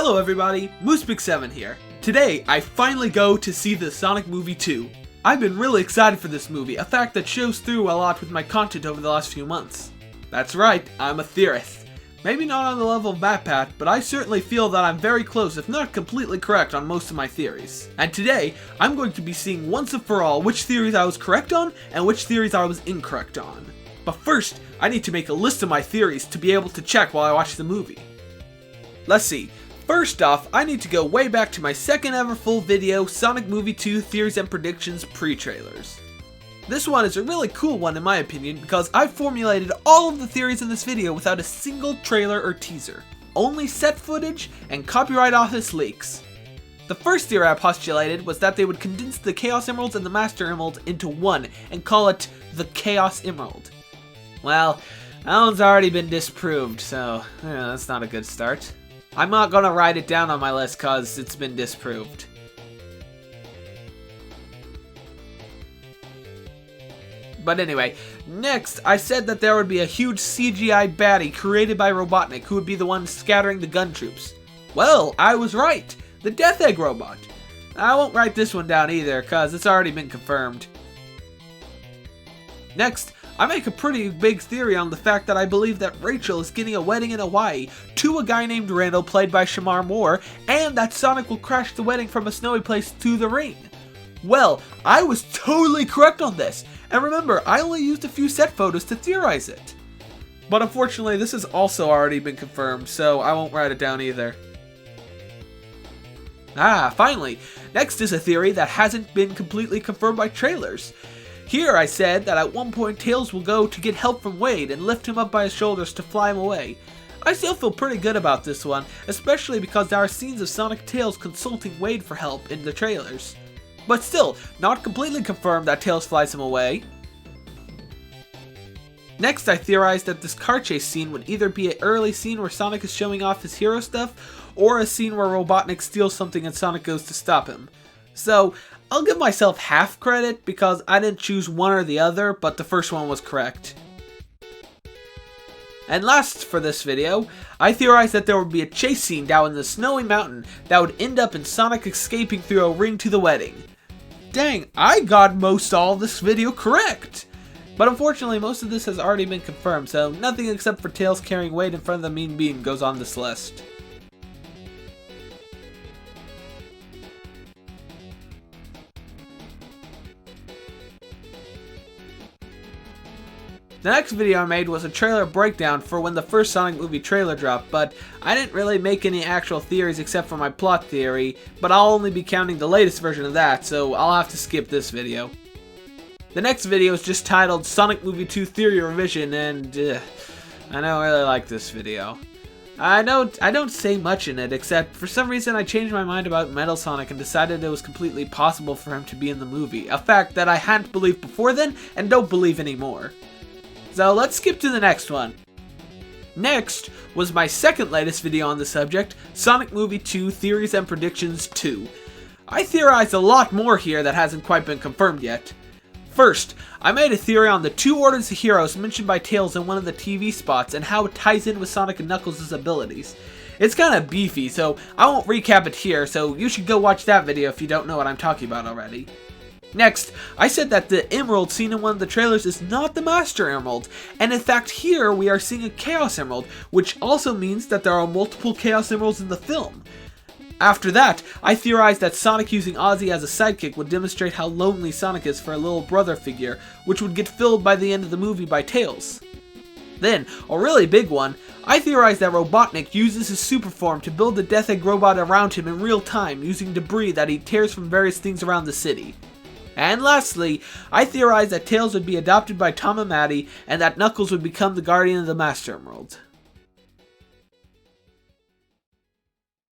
Hello everybody, MoosePix7 here. Today, I finally go to see the Sonic movie 2. I've been really excited for this movie, a fact that shows through a lot with my content over the last few months. That's right, I'm a theorist. Maybe not on the level of MatPat, but I certainly feel that I'm very close, if not completely correct, on most of my theories. And today, I'm going to be seeing once and for all which theories I was correct on and which theories I was incorrect on. But first, I need to make a list of my theories to be able to check while I watch the movie. Let's see. First off, I need to go way back to my second ever full video, Sonic Movie 2 Theories and Predictions Pre-Trailers. This one is a really cool one in my opinion because I formulated all of the theories in this video without a single trailer or teaser. Only set footage and copyright office leaks. The first theory I postulated was that they would condense the Chaos Emeralds and the Master Emerald into one and call it the Chaos Emerald. Well, that one's already been disproved, so that's not a good start. I'm not gonna write it down on my list cause it's been disproved. But anyway, next I said that there would be a huge CGI baddie created by Robotnik who would be the one scattering the gun troops. Well, I was right! The Death Egg robot. I won't write this one down either cause it's already been confirmed. Next, I make a pretty big theory on the fact that I believe that Rachel is getting a wedding in Hawaii to a guy named Randall played by Shamar Moore, and that Sonic will crash the wedding from a snowy place to the ring. Well, I was totally correct on this, and remember, I only used a few set photos to theorize it. But unfortunately, this has also already been confirmed, so I won't write it down either. Finally, next is a theory that hasn't been completely confirmed by trailers. Here I said that at one point Tails will go to get help from Wade and lift him up by his shoulders to fly him away. I still feel pretty good about this one, especially because there are scenes of Sonic Tails consulting Wade for help in the trailers. But still, not completely confirmed that Tails flies him away. Next I theorized that this car chase scene would either be an early scene where Sonic is showing off his hero stuff, or a scene where Robotnik steals something and Sonic goes to stop him. So, I'll give myself half credit because I didn't choose one or the other, but the first one was correct. And last for this video, I theorized that there would be a chase scene down in the snowy mountain that would end up in Sonic escaping through a ring to the wedding. Dang, I got most all of this video correct! But unfortunately, most of this has already been confirmed, so nothing except for Tails carrying Wade in front of the Mean Bean goes on this list. The next video I made was a trailer breakdown for when the first Sonic movie trailer dropped, but I didn't really make any actual theories except for my plot theory, but I'll only be counting the latest version of that, so I'll have to skip this video. The next video is just titled Sonic Movie 2 Theory Revision, and I don't really like this video. I don't say much in it, except for some reason I changed my mind about Metal Sonic and decided it was completely possible for him to be in the movie, a fact that I hadn't believed before then and don't believe anymore. So let's skip to the next one. Next was my second latest video on the subject, Sonic Movie 2 Theories and Predictions 2. I theorized a lot more here that hasn't quite been confirmed yet. First, I made a theory on the two orders of heroes mentioned by Tails in one of the TV spots and how it ties in with Sonic and Knuckles' abilities. It's kinda beefy, so I won't recap it here, so you should go watch that video if you don't know what I'm talking about already. Next, I said that the emerald seen in one of the trailers is not the Master Emerald, and in fact here we are seeing a Chaos Emerald, which also means that there are multiple Chaos Emeralds in the film. After that, I theorized that Sonic using Ozzy as a sidekick would demonstrate how lonely Sonic is for a little brother figure, which would get filled by the end of the movie by Tails. Then, a really big one, I theorized that Robotnik uses his super form to build the Death Egg robot around him in real time using debris that he tears from various things around the city. And lastly, I theorized that Tails would be adopted by Tom and Maddie, and that Knuckles would become the guardian of the Master Emerald.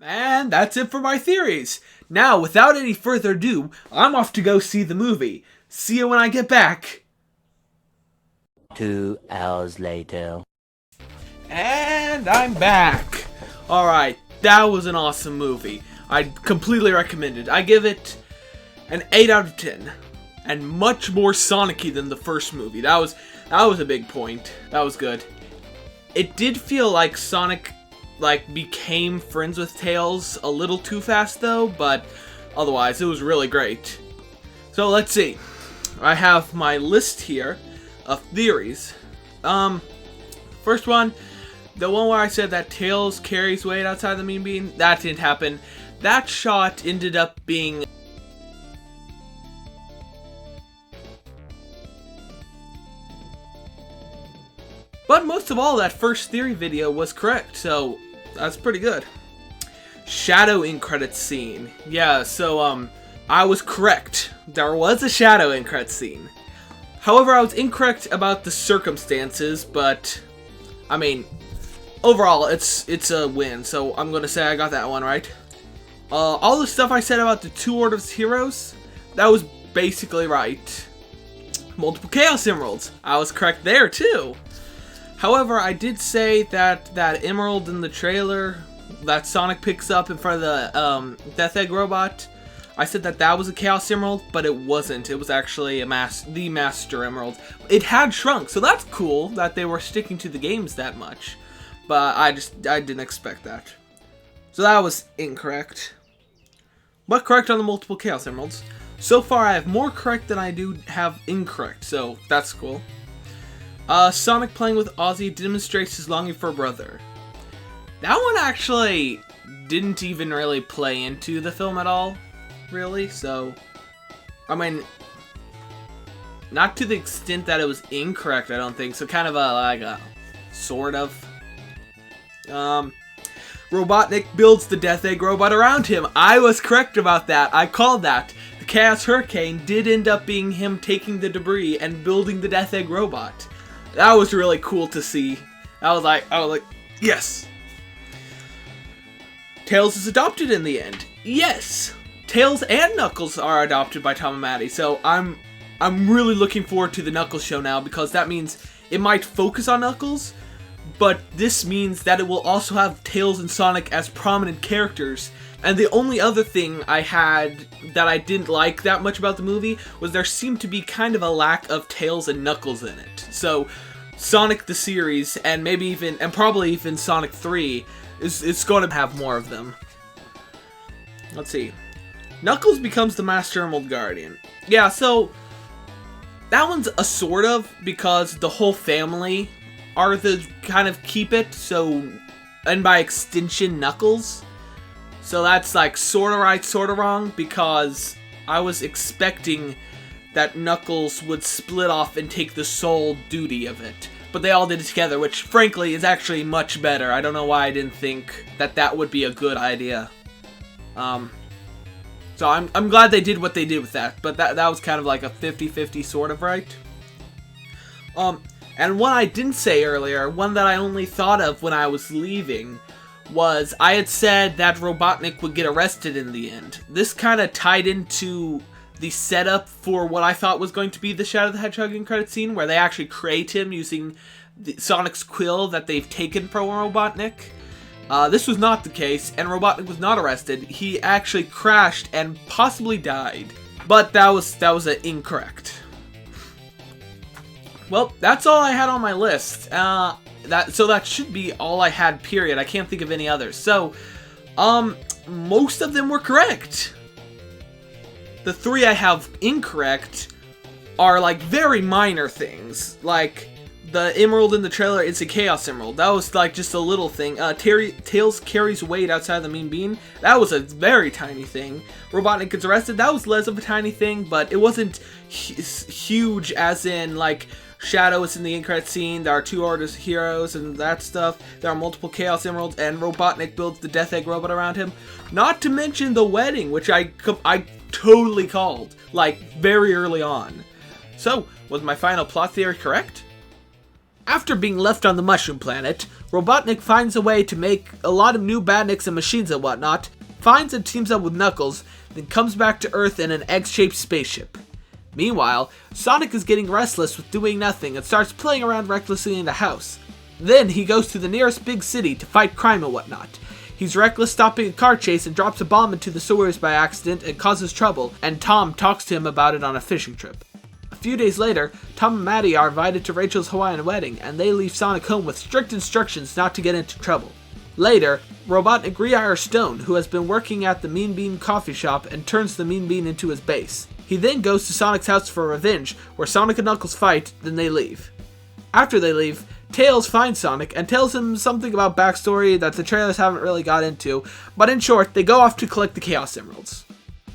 And that's it for my theories. Now, without any further ado, I'm off to go see the movie. See you when I get back. 2 hours later. And I'm back. Alright, that was an awesome movie. I'd completely recommend it. I give it an 8 out of 10, and much more Sonic-y than the first movie. That was a big point. That was good. It did feel like Sonic like became friends with Tails a little too fast though, but otherwise it was really great. So let's see. I have my list here of theories. First one, the one where I said that Tails carries weight outside the Mean Bean, that didn't happen. That shot ended up being but most of all, that first theory video was correct, so that's pretty good. Shadow in credits scene. Yeah, so I was correct. There was a shadow in credits scene. However, I was incorrect about the circumstances, but I mean, overall, it's a win, so I'm gonna say I got that one right. All the stuff I said about the two Orders heroes, that was basically right. Multiple Chaos Emeralds, I was correct there too. However, I did say that that emerald in the trailer that Sonic picks up in front of the Death Egg robot, I said that that was a Chaos Emerald, but it wasn't. It was actually the Master Emerald. It had shrunk, so that's cool that they were sticking to the games that much. But I didn't expect that. So that was incorrect. But correct on the multiple Chaos Emeralds. So far, I have more correct than I do have incorrect, so that's cool. Sonic playing with Ozzy demonstrates his longing for a brother. That one actually didn't even really play into the film at all, really, so, I mean, not to the extent that it was incorrect, I don't think, so kind of a sort of. Robotnik builds the Death Egg robot around him. I was correct about that, I called that. The Chaos Hurricane did end up being him taking the debris and building the Death Egg robot. That was really cool to see. I was like, yes. Tails is adopted in the end. Yes. Tails and Knuckles are adopted by Tom and Maddie. So I'm really looking forward to the Knuckles show now, because that means it might focus on Knuckles, but this means that it will also have Tails and Sonic as prominent characters. And the only other thing I had that I didn't like that much about the movie was there seemed to be kind of a lack of Tails and Knuckles in it. So Sonic the series, and maybe even, and probably even Sonic 3, is going to have more of them. Let's see. Knuckles becomes the Master Emerald Guardian. Yeah, so that one's a sort of, because the whole family are the kind of keep it, so, and by extension, Knuckles. So that's like sort of right, sort of wrong, because I was expecting that Knuckles would split off and take the sole duty of it. But they all did it together, which frankly is actually much better. I don't know why I didn't think that that would be a good idea. So I'm glad they did what they did with that, but that was kind of like a 50-50 sort of right. And one I didn't say earlier, one that I only thought of when I was leaving, was I had said that Robotnik would get arrested in the end. This kind of tied into the setup for what I thought was going to be the Shadow the Hedgehog in credit scene, where they actually create him using Sonic's quill that they've taken from Robotnik. This was not the case, and Robotnik was not arrested. He actually crashed and possibly died. But that was incorrect. Well, that's all I had on my list. So that should be all I had, period. I can't think of any others. So, most of them were correct. The three I have incorrect are like very minor things. Like, the emerald in the trailer is a Chaos Emerald. That was like just a little thing. Tails carries weight outside the Mean Bean. That was a very tiny thing. Robotnik gets arrested. That was less of a tiny thing, but it wasn't huge as in like Shadow is in the end credit scene. There are two Orders heroes and that stuff. There are multiple Chaos Emeralds, and Robotnik builds the Death Egg robot around him. Not to mention the wedding, which I totally called, like, very early on. So, was my final plot theory correct? After being left on the Mushroom Planet, Robotnik finds a way to make a lot of new badniks and machines and whatnot, finds and teams up with Knuckles, then comes back to Earth in an egg-shaped spaceship. Meanwhile, Sonic is getting restless with doing nothing and starts playing around recklessly in the house. Then he goes to the nearest big city to fight crime and whatnot. He's reckless, stopping a car chase and drops a bomb into the sewers by accident and causes trouble, and Tom talks to him about it on a fishing trip. A few days later, Tom and Maddie are invited to Rachel's Hawaiian wedding, and they leave Sonic home with strict instructions not to get into trouble. Later, Robotnik rehires Stone, who has been working at the Mean Bean coffee shop, and turns the Mean Bean into his base. He then goes to Sonic's house for revenge, where Sonic and Knuckles fight, then they leave. After they leave, Tails finds Sonic and tells him something about backstory that the trailers haven't really got into, but in short, they go off to collect the Chaos Emeralds.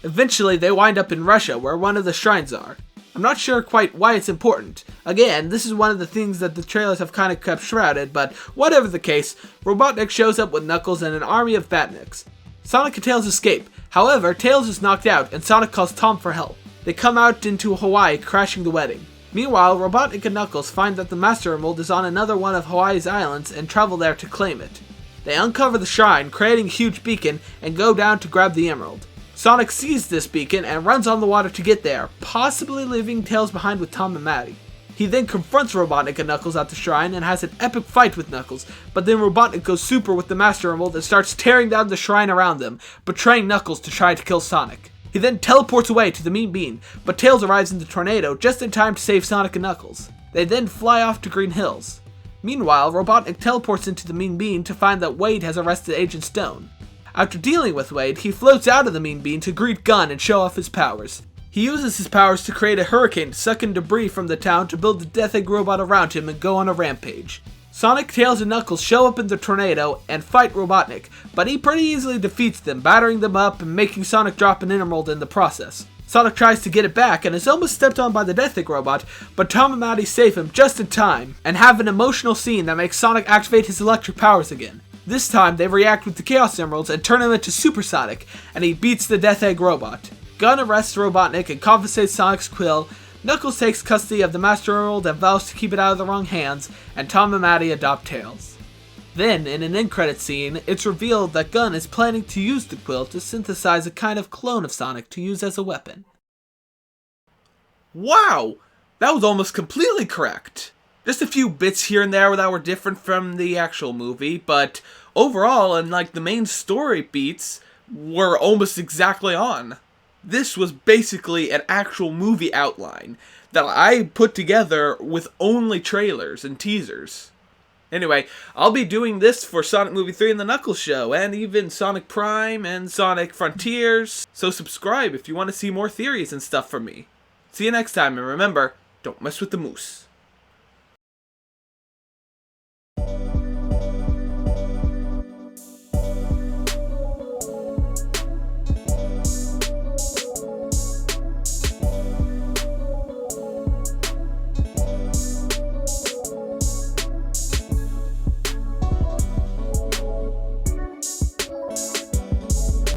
Eventually, they wind up in Russia, where one of the shrines are. I'm not sure quite why it's important. Again, this is one of the things that the trailers have kind of kept shrouded, but whatever the case, Robotnik shows up with Knuckles and an army of Batniks. Sonic and Tails escape. However, Tails is knocked out, and Sonic calls Tom for help. They come out into Hawaii, crashing the wedding. Meanwhile, Robotnik and Knuckles find that the Master Emerald is on another one of Hawaii's islands and travel there to claim it. They uncover the shrine, creating a huge beacon, and go down to grab the emerald. Sonic sees this beacon and runs on the water to get there, possibly leaving Tails behind with Tom and Maddie. He then confronts Robotnik and Knuckles at the shrine and has an epic fight with Knuckles, but then Robotnik goes super with the Master Emerald and starts tearing down the shrine around them, betraying Knuckles to try to kill Sonic. He then teleports away to the Mean Bean, but Tails arrives in the tornado just in time to save Sonic and Knuckles. They then fly off to Green Hills. Meanwhile, Robotnik teleports into the Mean Bean to find that Wade has arrested Agent Stone. After dealing with Wade, he floats out of the Mean Bean to greet Gun and show off his powers. He uses his powers to create a hurricane to suck in debris from the town to build the Death Egg robot around him and go on a rampage. Sonic, Tails, and Knuckles show up in the tornado and fight Robotnik, but he pretty easily defeats them, battering them up and making Sonic drop an emerald in the process. Sonic tries to get it back and is almost stepped on by the Death Egg robot, but Tom and Maddie save him just in time and have an emotional scene that makes Sonic activate his electric powers again. This time, they react with the Chaos Emeralds and turn him into Super Sonic, and he beats the Death Egg robot. Gun arrests Robotnik and confiscates Sonic's quill. Knuckles takes custody of the Master Emerald and vows to keep it out of the wrong hands, and Tom and Maddie adopt Tails. Then, in an end-credit scene, it's revealed that Gun is planning to use the quill to synthesize a kind of clone of Sonic to use as a weapon. Wow! That was almost completely correct! Just a few bits here and there that were different from the actual movie, but overall, and like the main story beats, were almost exactly on. This was basically an actual movie outline that I put together with only trailers and teasers. Anyway, I'll be doing this for Sonic Movie 3 and the Knuckles Show, and even Sonic Prime and Sonic Frontiers, so subscribe if you want to see more theories and stuff from me. See you next time, and remember, don't mess with the moose.